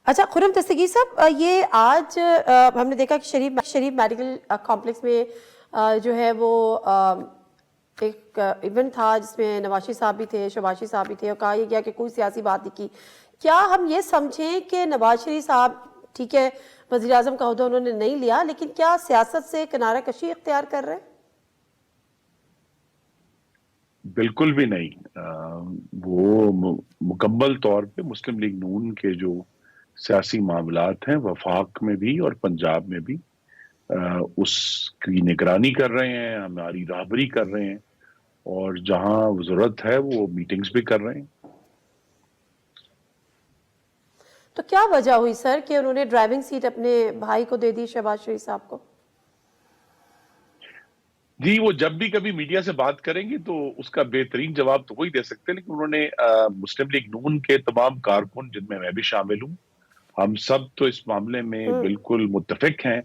اچھا خرم دستگیر صاحب، یہ آج ہم نے دیکھا کہ شریف میڈیکل کمپلیکس میں جو ہے وہ ایک ایونٹ تھا جس میں نواز شریف صاحب بھی تھے، شہباز شریف صاحب بھی تھے، اور کہا یہ گیا کہ کوئی سیاسی بات نہیں کی. کیا ہم یہ سمجھیں کہ نواز شریف صاحب ٹھیک ہے وزیر اعظم کا عہدہ انہوں نے نہیں لیا، لیکن کیا سیاست سے کنارہ کشی اختیار کر رہے ہیں؟ بالکل بھی نہیں. وہ مکمل طور پہ مسلم لیگ نون کے جو سیاسی معاملات ہیں وفاق میں بھی اور پنجاب میں بھی اس کی نگرانی کر رہے ہیں، ہماری راہبری کر رہے ہیں، اور جہاں ضرورت ہے وہ میٹنگز بھی کر رہے ہیں. تو کیا وجہ ہوئی سر کہ انہوں نے ڈرائیونگ سیٹ اپنے بھائی کو دے دی، شہباز شریف صاحب کو؟ جی وہ جب بھی کبھی میڈیا سے بات کریں گے تو اس کا بہترین جواب تو وہی دے سکتے ہیں، لیکن انہوں نے مسلم لیگ نون کے تمام کارکن جن میں بھی شامل ہوں، ہم سب تو اس معاملے میں بالکل متفق ہیں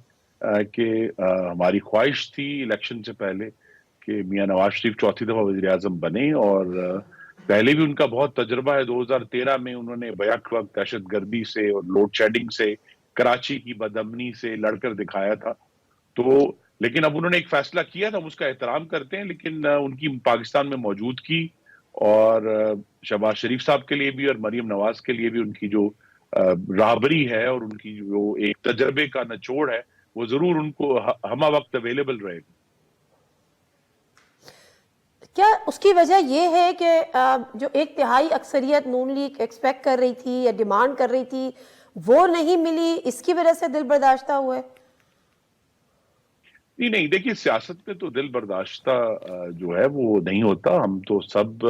کہ ہماری خواہش تھی الیکشن سے پہلے کہ میاں نواز شریف چوتھی دفعہ وزیر اعظم بنے، اور پہلے بھی ان کا بہت تجربہ ہے. 2013 میں انہوں نے بیک وقت دہشت گردی سے اور لوڈ شیڈنگ سے، کراچی کی بدامنی سے لڑ کر دکھایا تھا. تو لیکن اب انہوں نے ایک فیصلہ کیا تھا، ہم اس کا احترام کرتے ہیں، لیکن ان کی پاکستان میں موجودگی اور شہباز شریف صاحب کے لیے بھی اور مریم نواز کے لیے بھی ان کی جو راہبری ہے اور ان کی جو ایک تجربے کا نچوڑ ہے وہ ضرور ان کو ہمہ وقت اویلیبل رہے گا. کیا اس کی وجہ یہ ہے کہ جو ایک تہائی اکثریت نون لیگ ایکسپیکٹ کر رہی تھی یا ڈیمانڈ کر رہی تھی وہ نہیں ملی، اس کی وجہ سے دل برداشتہ ہوئے؟ نہیں دیکھیے، سیاست میں تو دل برداشتہ جو ہے وہ نہیں ہوتا. ہم تو سب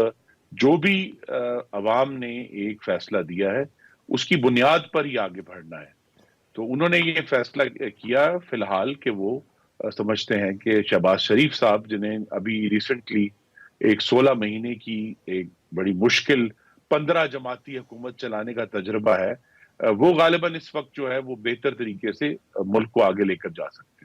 جو بھی عوام نے ایک فیصلہ دیا ہے اس کی بنیاد پر ہی آگے بڑھنا ہے. تو انہوں نے یہ فیصلہ کیا فی الحال کہ وہ سمجھتے ہیں کہ شہباز شریف صاحب جنہیں ابھی ریسنٹلی ایک 16 مہینے کی ایک بڑی مشکل 15 جماعتی حکومت چلانے کا تجربہ ہے، وہ غالباً اس وقت جو ہے وہ بہتر طریقے سے ملک کو آگے لے کر جا سکتے ہیں.